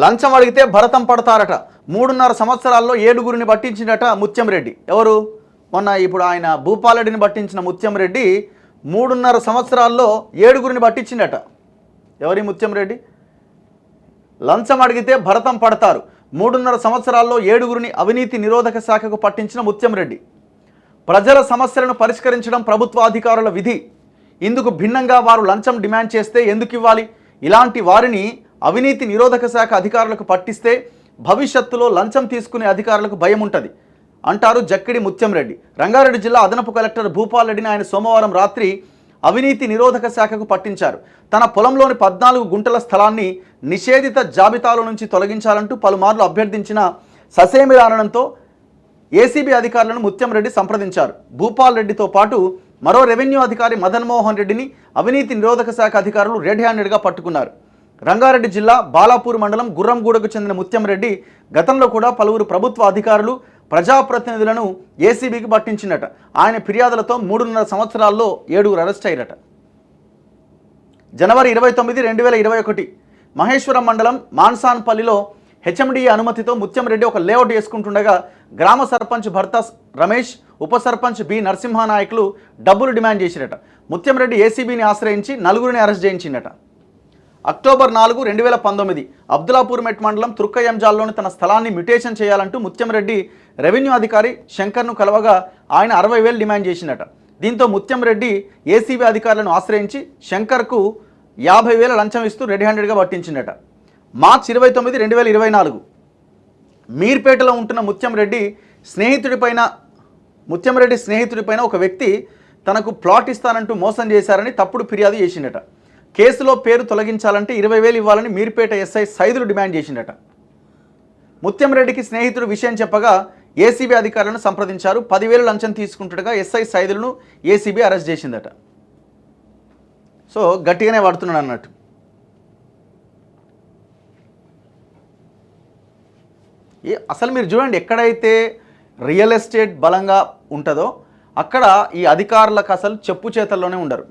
లంచం అడిగితే భరతం పడతారట. 3.5 సంవత్సరాల్లో 7గురిని పట్టించినట ముత్యంరెడ్డి. ఎవరు? మొన్న ఇప్పుడు ఆయన భూపాలరెడ్డిని పట్టించిన ముత్యంరెడ్డి 3.5 సంవత్సరాల్లో 7గురిని పట్టించిందట. ఎవరి ముత్యంరెడ్డి? లంచం అడిగితే భరతం పడతారు. 3.5 సంవత్సరాల్లో 7గురిని అవినీతి నిరోధక శాఖకు పట్టించిన ముత్యంరెడ్డి. ప్రజల సమస్యలను పరిష్కరించడం ప్రభుత్వ అధికారుల విధి. ఇందుకు భిన్నంగా వారు లంచం డిమాండ్ చేస్తే ఎందుకు ఇవ్వాలి? ఇలాంటి వారిని అవినీతి నిరోధక శాఖ అధికారులకు పట్టిస్తే భవిష్యత్తులో లంచం తీసుకునే అధికారులకు భయం ఉంటుంది అంటారు జక్కిడి ముత్యంరెడ్డి. రంగారెడ్డి జిల్లా అదనపు కలెక్టర్ భూపాలరెడ్డిని ఆయన సోమవారం రాత్రి అవినీతి నిరోధక శాఖకు పట్టించారు. తన పొలంలోని 14 గుంటల స్థలాన్ని నిషేధిత జాబితాలో నుంచి తొలగించాలంటూ పలుమార్లు అభ్యర్థించిన ససేమిరానంతో ఏసీబీ అధికారులను ముత్యంరెడ్డి సంప్రదించారు. భూపాలరెడ్డితో పాటు మరో రెవెన్యూ అధికారి మదన్ మోహన్ రెడ్డిని అవినీతి నిరోధక శాఖ అధికారులు రెడ్ హ్యాండెడ్గా పట్టుకున్నారు. రంగారెడ్డి జిల్లా బాలాపూర్ మండలం గుర్రంగూడకు చెందిన ముత్యంరెడ్డి గతంలో కూడా పలువురు ప్రభుత్వ అధికారులు ప్రజాప్రతినిధులను ఏసీబీకి పట్టించినట. ఆయన ఫిర్యాదులతో 3.5 సంవత్సరాల్లో 7గురు అరెస్ట్ అయ్యారట. జనవరి 29, 2021 మహేశ్వరం మండలం మాన్సాన్పల్లిలో హెచ్ఎండిఏ అనుమతితో ముత్యంరెడ్డి ఒక లేఅవుట్ వేసుకుంటుండగా గ్రామ సర్పంచ్ భర్త రమేష్, ఉప సర్పంచ్ బి నరసింహానాయకులు డబ్బులు డిమాండ్ చేసిరట. ముత్యంరెడ్డి ఏసీబీని ఆశ్రయించి 4గురిని అరెస్ట్ చేయించిందట. అక్టోబర్ 4, 2019 అబ్దులాపూర్ మెట్ మండలం తుర్కయంజాల్లోని తన స్థలాన్ని మ్యుటేషన్ చేయాలంటూ ముత్యంరెడ్డి రెవెన్యూ అధికారి శంకర్ను కలవగా ఆయన 60,000 డిమాండ్ చేసినట. దీంతో ముత్యంరెడ్డి ఏసీబీ అధికారులను ఆశ్రయించి శంకర్కు 50,000 లంచం ఇస్తూ రెడ్ హ్యాండెడ్గా పట్టించిందట. మార్చి 29, 2024 మీర్పేటలో ఉంటున్న ముత్యంరెడ్డి స్నేహితుడిపైన ఒక వ్యక్తి తనకు ప్లాట్ ఇస్తానంటూ మోసం చేశారని తప్పుడు ఫిర్యాదు చేసిందట. కేసులో పేరు తొలగించాలంటే 20,000 ఇవ్వాలని మీర్పేట ఎస్ఐ సైదులు డిమాండ్ చేసిందట. ముత్యంరెడ్డికి స్నేహితుడు విషయం చెప్పగా ఏసీబీ అధికారులను సంప్రదించారు. 10,000 లంచం తీసుకుంటుండగా ఎస్ఐ సైదులను ఏసీబీ అరెస్ట్ చేసిందట. సో గట్టిగానే పడుతున్నాడు అన్నట్టు. అసలు మీరు చూడండి, ఎక్కడైతే రియల్ ఎస్టేట్ బలంగా ఉంటుందో అక్కడ ఈ అధికారులకు అసలు చెప్పు చేతల్లోనే ఉండరు.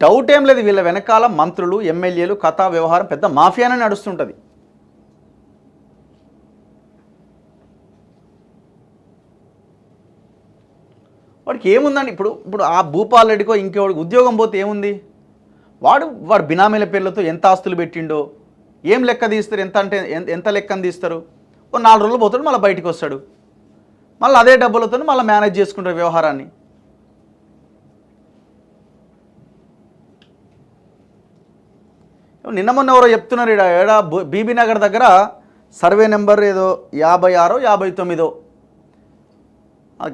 డౌట్ ఏం లేదు, వీళ్ళ వెనకాల మంత్రులు, ఎమ్మెల్యేలు, కథా వ్యవహారం పెద్ద మాఫియానే నడుస్తుంటుంది. వాడికి ఏముందండి? ఇప్పుడు ఆ భూపాలరెడ్డికో ఇంకెవడికి ఉద్యోగం పోతే ఏముంది? వాడు బినామీల పేర్లతో ఎంత ఆస్తులు పెట్టిండో ఏం లెక్క తీస్తారు? ఎంత లెక్కను తీస్తారు? ఓ 4 రోజులు పోతాడు, మళ్ళీ బయటికి వస్తాడు, మళ్ళీ అదే డబ్బులతో మళ్ళీ మేనేజ్ చేసుకుంటారు వ్యవహారాన్ని. నిన్న మొన్న ఎవరో చెప్తున్నారు, ఏడా బీబీ నగర్ దగ్గర సర్వే నెంబర్ ఏదో 56, 59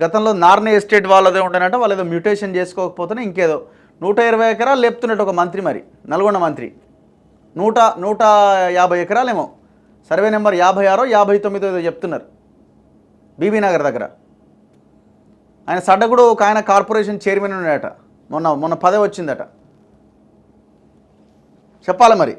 గతంలో నార్నే ఎస్టేట్ వాళ్ళదే ఉండనంట. వాళ్ళు ఏదో మ్యూటేషన్ చేసుకోకపోతేనే ఇంకేదో 120 ఎకరాలు లేపుతున్నట్టు ఒక మంత్రి, మరి నల్గొండ మంత్రి 150 ఎకరాలేమో సర్వే నెంబర్ 56, 59 ఏదో చెప్తున్నారు బీబీ నగర్ దగ్గర. ఆయన సడ్డగుడు ఒక ఆయన కార్పొరేషన్ చైర్మన్ ఉన్నాడట. మొన్న పదవి వచ్చిందట. చెప్పాలి మరి.